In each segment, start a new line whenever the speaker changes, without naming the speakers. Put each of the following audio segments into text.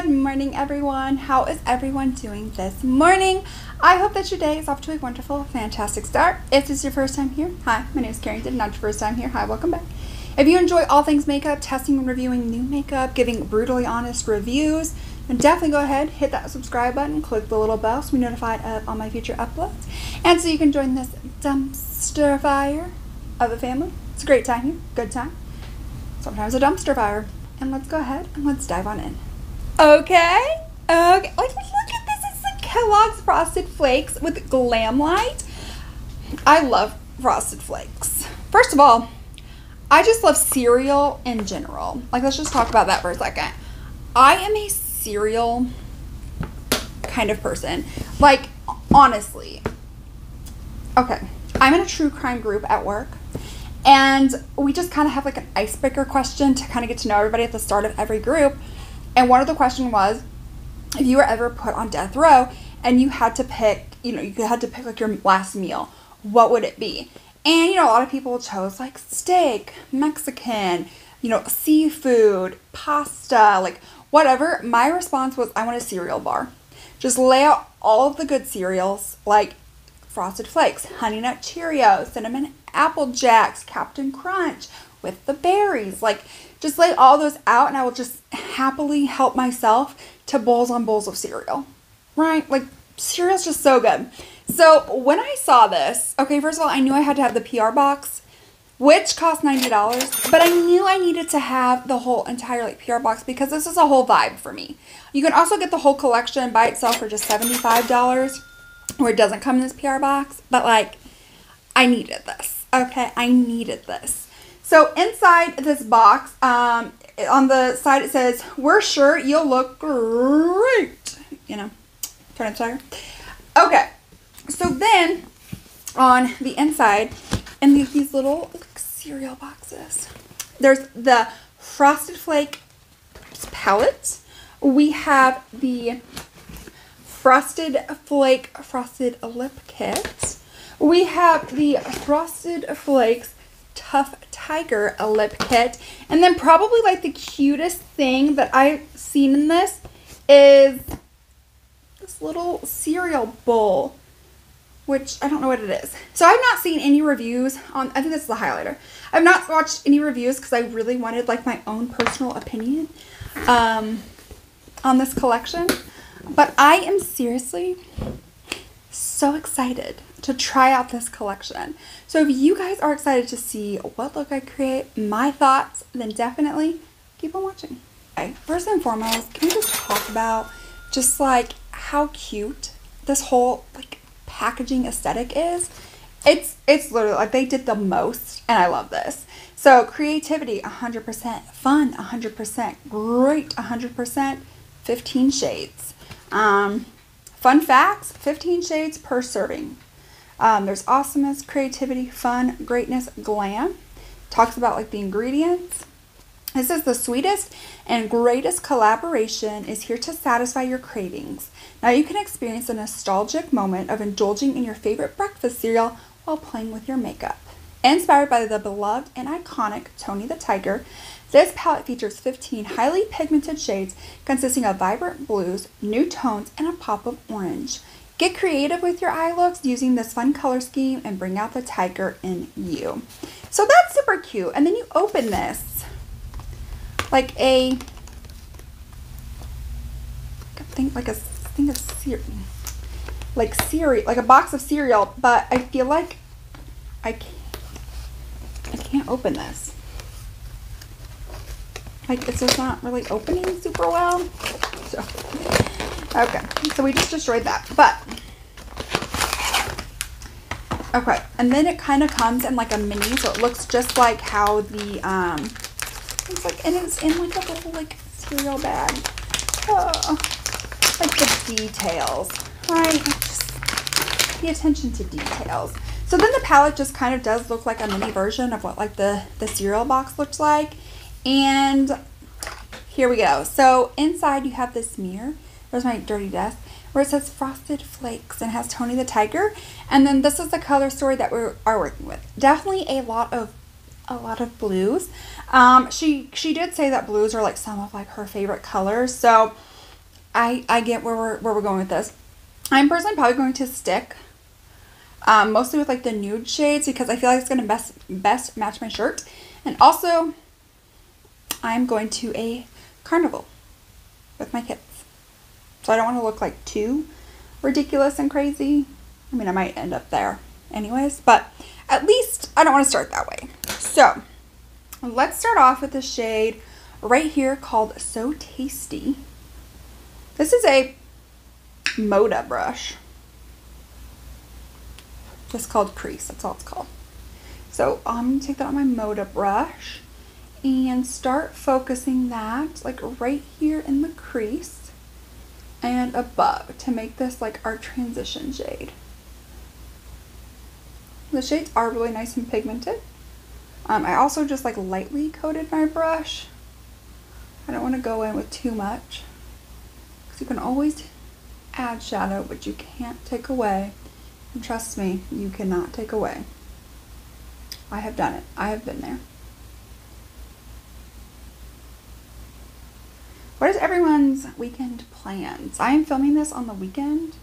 morning, everyone. How is everyone doing this morning? I hope that your day is off to a wonderful, fantastic start. If this is your first time here, hi, my name is Carrington. Not your first time here, hi, welcome back. If you enjoy all things makeup, testing and reviewing new makeup, giving brutally honest reviews, then definitely go ahead, hit that subscribe button, click the little bell so we notified of all my future uploads, and so you can join this dumpster fire of a family. It's a great time here, good time. Sometimes a dumpster fire. And let's go ahead and let's dive on in. Okay. Look at this. It's the Kellogg's Frosted Flakes with Glamlite. I love Frosted Flakes. First of all, I just love cereal in general. Like, let's just talk about that for a second. I am a cereal kind of person. Like, honestly. Okay. I'm in a true crime group at work. And we just kind of have like an icebreaker question to kind of get to know everybody at the start of every group. And one of the questions was, if you were ever put on death row and you had to pick, you had to pick like your last meal, what would it be? And, a lot of people chose like steak, Mexican, seafood, pasta, like whatever. My response was, I want a cereal bar. Just lay out all of the good cereals, like Frosted Flakes, Honey Nut Cheerios, Cinnamon Apple Jacks, Captain Crunch with the berries. Like, just lay all those out and I will just happily help myself to bowls on bowls of cereal. Right? Like, cereal's just so good. So, when I saw this, okay, first of all, I knew I had to have the PR box, which cost $90, but I knew I needed to have the whole entire like PR box because this is a whole vibe for me. You can also get the whole collection by itself for just $75, where it doesn't come in this PR box, but like, I needed this. Okay, I needed this. So inside this box, on the side it says, "We're sure you'll look great." Turn it tighter. Okay, so then on the inside, in these little cereal boxes, there's the Frosted Flake palette. We have the Frosted Flake Frosted Lip Kit. We have the Frosted Flakes Tough Tiger Lip Kit. And then probably like the cutest thing that I've seen in this is this little cereal bowl, which I don't know what it is. So I've not seen any reviews on, I think this is the highlighter. I've not watched any reviews because I really wanted like my own personal opinion on this collection. But I am seriously so excited to try out this collection. So if you guys are excited to see what look I create, my thoughts, then definitely keep on watching. Okay, first and foremost, can we just talk about just like how cute this whole like packaging aesthetic is? It's literally like they did the most, and I love this. So creativity 100%, fun 100%, great 100%, 15 shades. Fun facts, 15 shades per serving. There's awesomeness, creativity, fun, greatness, glam. Talks about like the ingredients. This is the sweetest and greatest collaboration is here to satisfy your cravings. Now you can experience a nostalgic moment of indulging in your favorite breakfast cereal while playing with your makeup. Inspired by the beloved and iconic Tony the Tiger, this palette features 15 highly pigmented shades consisting of vibrant blues, new tones, and a pop of orange. Get creative with your eye looks using this fun color scheme and bring out the tiger in you. So that's super cute. And then you open this like a box of cereal, but I feel like I can't open this. Like, it's just not really opening super well. So, okay. So we just destroyed that. But, okay. And then it kind of comes in like a mini. So it looks just like how the, it's like, and it's in like a little like cereal bag. Oh, like the details, right? Just pay attention to details. So then the palette just kind of does look like a mini version of what like the cereal box looks like. And here we go. So inside you have this mirror. There's my dirty desk where it says Frosted Flakes and has Tony the Tiger. And then this is the color story that we are working with. Definitely a lot of blues. She did say that blues are like some of like her favorite colors. So I get where we're going with this. I'm personally probably going to stick mostly with like the nude shades because I feel like it's going to best match my shirt. And also, I'm going to a carnival with my kids. So I don't want to look like too ridiculous and crazy. I mean, I might end up there anyways, but at least I don't want to start that way. So let's start off with the shade right here called So Tasty. This is a Moda brush. Just called Crease, that's all it's called. So I'm going to take that on my Moda brush and start focusing that like right here in the crease and above to make this like our transition shade. The shades are really nice and pigmented. I also just like lightly coated my brush. I don't want to go in with too much because you can always add shadow, but you can't take away. And trust me, you cannot take away. I have done it. I have been there. What is everyone's weekend plans? I am filming this on the weekend.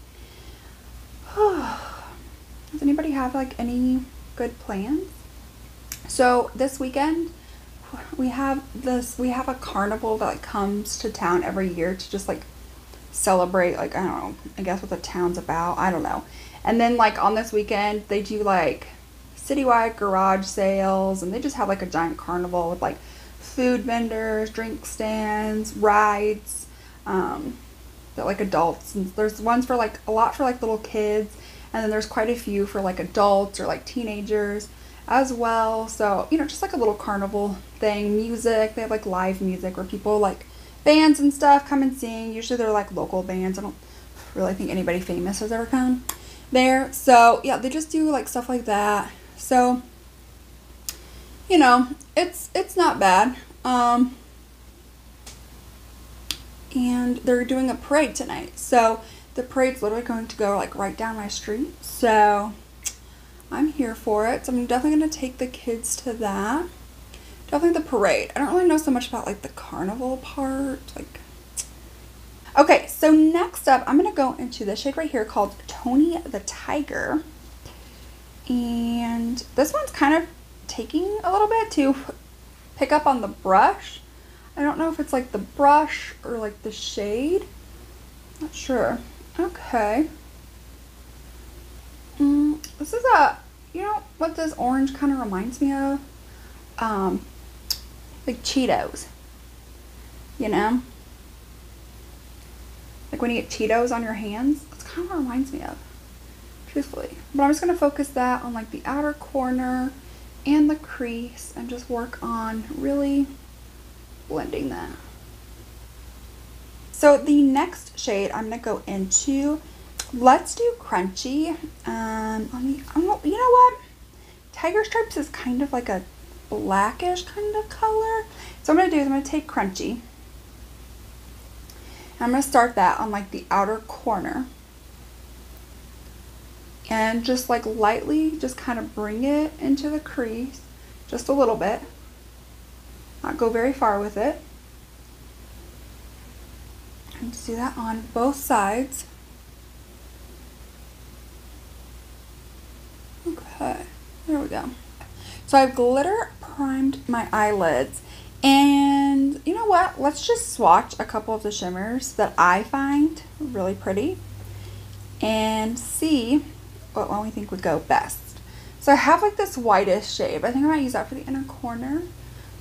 Does anybody have like any good plans? So this weekend we have a carnival that like comes to town every year to just like celebrate, like, I don't know, I guess what the town's about, I don't know. And then like on this weekend they do like citywide garage sales, and they just have like a giant carnival with like food vendors, drink stands, rides, that like adults, and there's ones for like a lot for like little kids, and then there's quite a few for like adults or like teenagers as well. So, you know, just like a little carnival thing. Music, they have like live music where people like bands and stuff come and sing. Usually they're like local bands. I don't really think anybody famous has ever come there. So yeah, they just do like stuff like that. So, you know, it's not bad. And they're doing a parade tonight. So the parade's literally going to go like right down my street. So I'm here for it. So I'm definitely going to take the kids to that. Definitely the parade. I don't really know so much about like the carnival part. Like, okay, so next up, I'm going to go into this shade right here called Tony the Tiger. And this one's kind of taking a little bit to pick up on the brush. I don't know if it's like the brush or like the shade. Not sure. Okay. This is you know what this orange kind of reminds me of? Like Cheetos. You know? Like when you get Cheetos on your hands. That's kind of what it reminds me of. Truthfully. But I'm just going to focus that on like the outer corner and the crease and just work on really blending that. So the next shade I'm going to go into, let's do Crunchy. You know what? Tiger Stripes is kind of like a blackish kind of color. So what I'm going to do is I'm going to take Crunchy. And I'm going to start that on like the outer corner. And just like lightly just kind of bring it into the crease. Just a little bit. Not go very far with it. And just do that on both sides. Okay, there we go. So I've glitter primed my eyelids. And you know what? Let's just swatch a couple of the shimmers that I find really pretty and see what one we think would go best. So I have like this whitish shade. I think I might use that for the inner corner.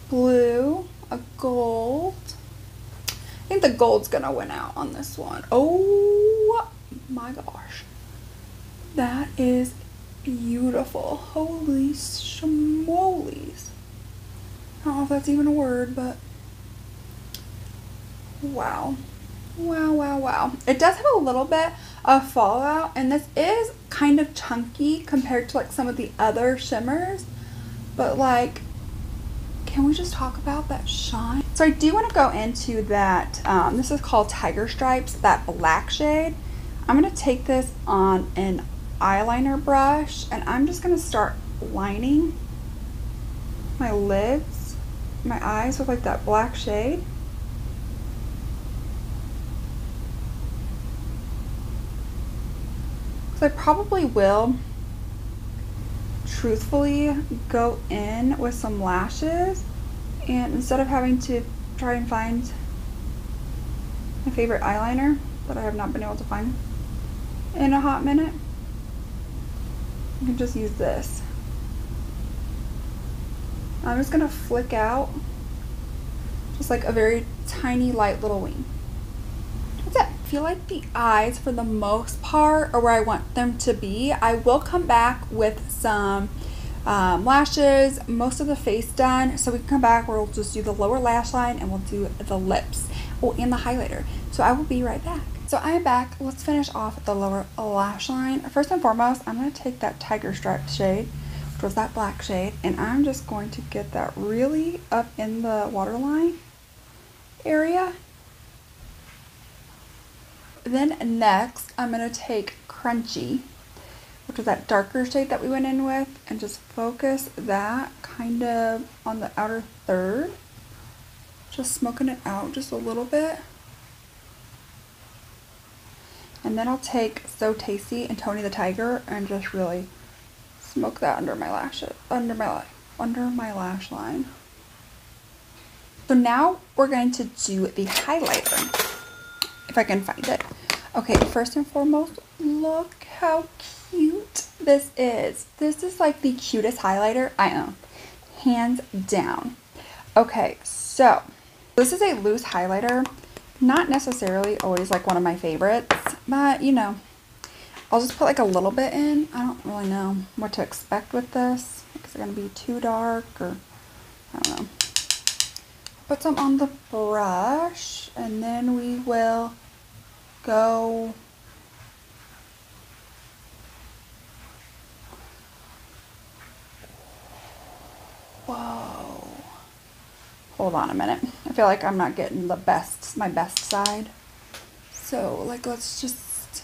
Blue, a gold. I think the gold's gonna win out on this one. Oh my gosh. That is beautiful. Holy schmolies. I don't know if that's even a word, but wow. Wow, wow, wow. It does have a little bit of fallout, and this is kind of chunky compared to like some of the other shimmers, but like, can we just talk about that shine? So I do want to go into that, this is called Tiger Stripes, that black shade. I'm going to take this on an eyeliner brush, and I'm just going to start lining my lids, my eyes with like that black shade. So I probably will truthfully go in with some lashes, and instead of having to try and find my favorite eyeliner that I have not been able to find in a hot minute, you can just use this. I'm just gonna flick out just like a very tiny light little wing. That's it. I feel like the eyes for the most part are where I want them to be. I will come back with some lashes, most of the face done, so we can come back where we'll just do the lower lash line and we'll do the lips, oh, and the highlighter. So I will be right back. So I am back. Let's finish off the lower lash line. First and foremost, I'm going to take that tiger stripe shade, which was that black shade, and I'm just going to get that really up in the waterline area. Then next, I'm going to take Crunchy, which is that darker shade that we went in with, and just focus that kind of on the outer third. Just smoking it out just a little bit. And then I'll take So Tasty and Tony the Tiger and just really smoke that under my lashes, under my lash line. So now we're going to do the highlighter, if I can find it. Okay, first and foremost, look how cute this is. This is like the cutest highlighter I own, hands down. Okay, so this is a loose highlighter. Not necessarily always like one of my favorites, but you know, I'll just put like a little bit in. I don't really know what to expect with this. Is it going to be too dark, or I don't know. Put some on the brush, and then we will go whoa. Hold on a minute. I feel like I'm not getting the best, my best side. So like, let's just,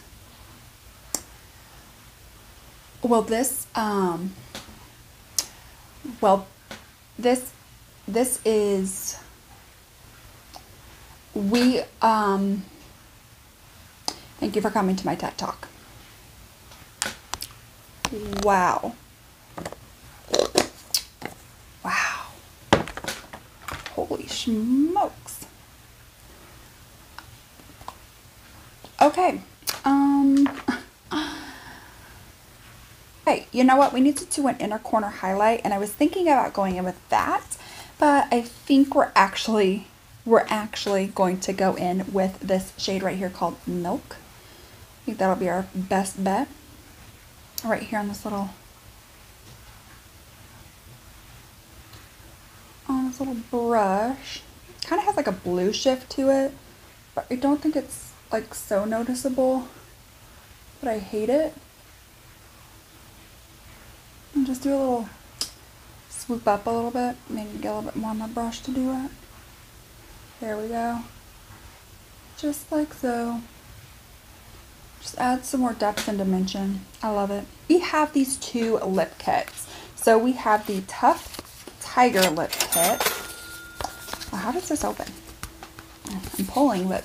well this is, thank you for coming to my TED Talk. Wow. Wow. Holy smokes. Okay. Hey, you know what? We need to do an inner corner highlight, and I was thinking about going in with that, but I think we're actually going to go in with this shade right here called Milk. I think that'll be our best bet. Right here on this little brush. Kind of has like a blue shift to it, but I don't think it's like so noticeable, but I hate it. And just do a little swoop up a little bit, maybe get a little bit more on my brush to do it. There we go. Just like so. Just add some more depth and dimension. I love it. We have these two lip kits. So we have the Tough Tiger lip kit. Well, how does this open? I'm pulling, but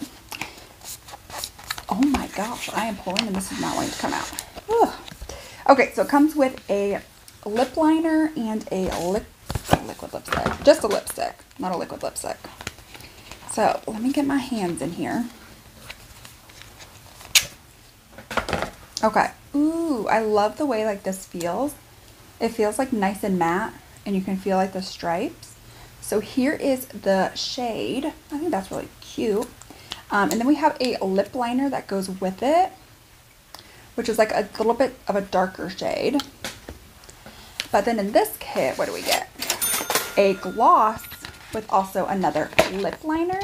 oh my gosh, I am pulling and this is not wanting to come out. Ugh. Okay, so it comes with a lip liner and a liquid lipstick. Just a lipstick, not a liquid lipstick. So let me get my hands in here. Okay. Ooh, I love the way like this feels. It feels like nice and matte, and you can feel like the stripes. So here is the shade. I think that's really cute. And then we have a lip liner that goes with it, which is like a little bit of a darker shade. But then in this kit, what do we get? A gloss with also another lip liner.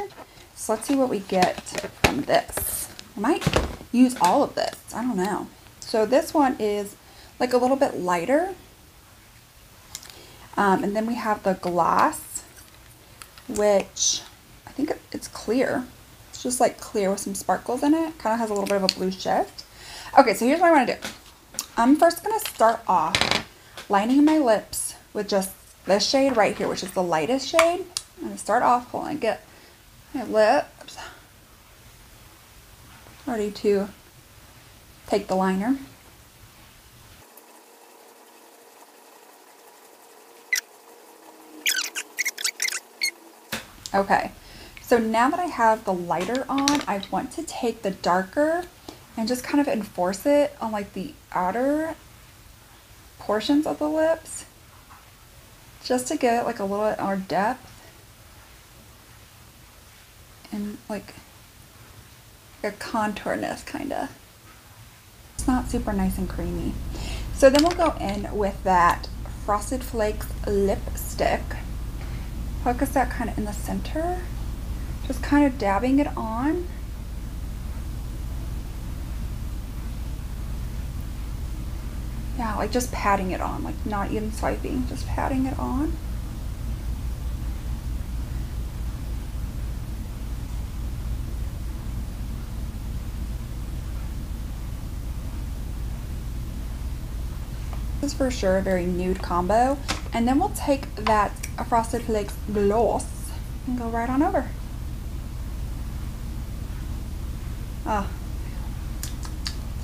So let's see what we get from this. I might use all of this. I don't know. So this one is like a little bit lighter. And then we have the gloss, which I think it's clear. It's just like clear with some sparkles in it. Kind of has a little bit of a blue shift. Okay, so here's what I want to do. I'm first going to start off lining my lips with just this shade right here, which is the lightest shade. I'm going to start off while I get my lips ready to take the liner. Okay, so now that I have the lighter on, I want to take the darker and just kind of enforce it on like the outer portions of the lips, just to get like a little bit more depth and like a contourness kind of. It's not super nice and creamy. So then we'll go in with that Frosted Flakes lipstick. Focus that kind of in the center. Just kind of dabbing it on. Yeah, like just patting it on, like not even swiping, just patting it on. This is for sure a very nude combo. And then we'll take that Frosted Flakes gloss and go right on over. Ah,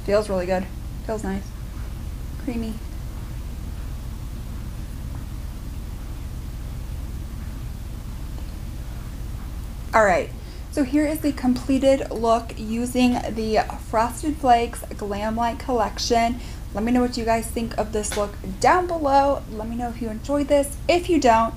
feels really good. Feels nice. Creamy. All right, so here is the completed look using the Frosted Flakes Glamlite collection. Let me know what you guys think of this look down below. Let me know if you enjoyed this. If you don't,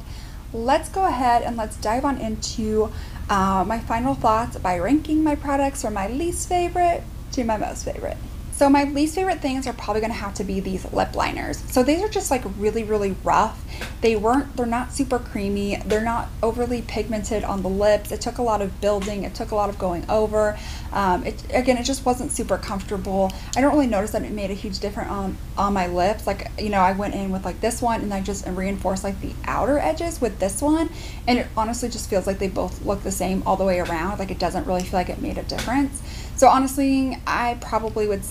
let's go ahead and let's dive on into my final thoughts by ranking my products from my least favorite to my most favorite. So my least favorite things are probably gonna have to be these lip liners. So these are just like really, really rough. They're not super creamy. They're not overly pigmented on the lips. It took a lot of building. It took a lot of going over. It just wasn't super comfortable. I don't really notice that it made a huge difference on my lips. Like, you know, I went in with like this one and I just reinforced like the outer edges with this one. And it honestly just feels like they both look the same all the way around. Like it doesn't really feel like it made a difference. So honestly, I probably would,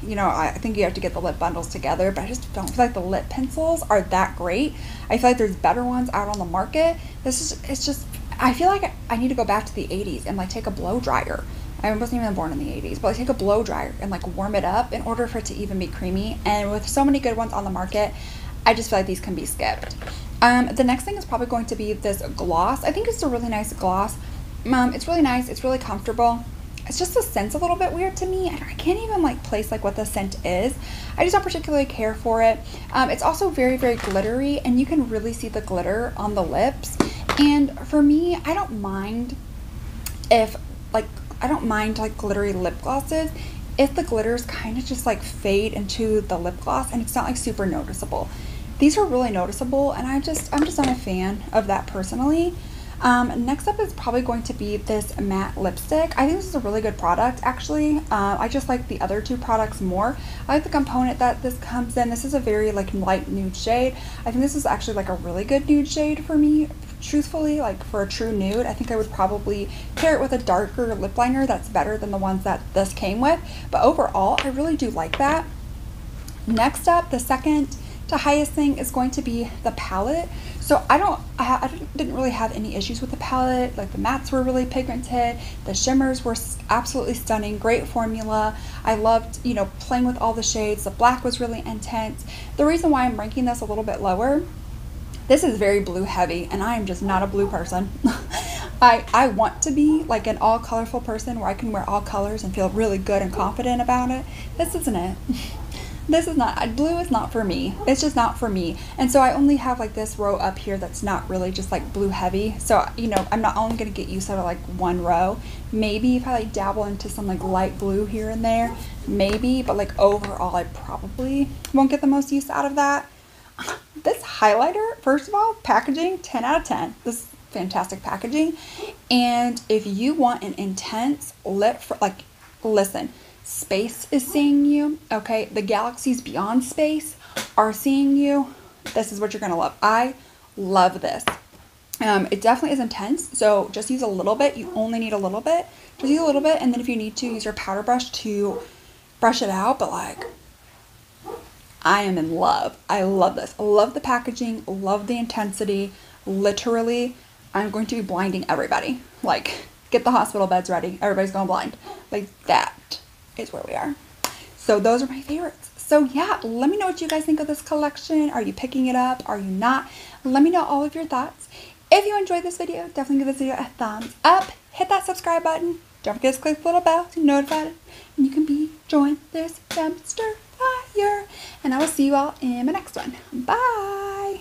you know, I think you have to get the lip bundles together, but I just don't feel like the lip pencils are that great. I feel like there's better ones out on the market. I feel like I need to go back to the 80s and like take a blow dryer. I wasn't even born in the 80s, but like take a blow dryer and like warm it up in order for it to even be creamy. And with so many good ones on the market, I just feel like these can be skipped. The next thing is probably going to be this gloss. I think it's a really nice gloss. It's really nice. It's really comfortable. It's just the scent's a little bit weird to me. I can't even like place like what the scent is. I just don't particularly care for it. It's also very, very glittery, and you can really see the glitter on the lips. And for me, I don't mind like glittery lip glosses if the glitters kind of just like fade into the lip gloss and it's not like super noticeable. These are really noticeable, and I'm just not a fan of that personally. Next up is probably going to be this matte lipstick. I think this is a really good product actually. I just like the other two products more. I like the component that this comes in. This is a very like light nude shade. I think this is actually like a really good nude shade for me. Truthfully, like for a true nude, I think I would probably pair it with a darker lip liner that's better than the ones that this came with. But overall, I really do like that. Next up, the second to highest thing is going to be the palette. So I didn't really have any issues with the palette. Like the mattes were really pigmented. The shimmers were absolutely stunning. Great formula. I loved, you know, playing with all the shades. The black was really intense. The reason why I'm ranking this a little bit lower, this is very blue heavy, and I am just not a blue person. I want to be like an all colorful person where I can wear all colors and feel really good and confident about it. This isn't it. This is not, blue is not for me. It's just not for me. And so I only have like this row up here that's not really just like blue heavy. So, you know, I'm not only gonna get used to like one row. Maybe if I like dabble into some like light blue here and there, maybe, but like overall I probably won't get the most use out of that. This highlighter, first of all, packaging, 10 out of 10. This is fantastic packaging. And if you want an intense lip, like, listen, space is seeing you, okay? The galaxies beyond space are seeing you. This is what you're gonna love. I love this. It definitely is intense, so just use a little bit. You only need a little bit. Just use a little bit, and then if you need to, use your powder brush to brush it out, but like, I am in love. I love this. I love the packaging, love the intensity. Literally, I'm going to be blinding everybody. Like, get the hospital beds ready. Everybody's going blind. Like, that is where we are. So those are my favorites. So yeah, let me know what you guys think of this collection. Are you picking it up? Are you not? Let me know all of your thoughts. If you enjoyed this video, definitely give this video a thumbs up. Hit that subscribe button. Don't forget to click the little bell to be notified. And you can join this dumpster fire. And I will see you all in my next one. Bye.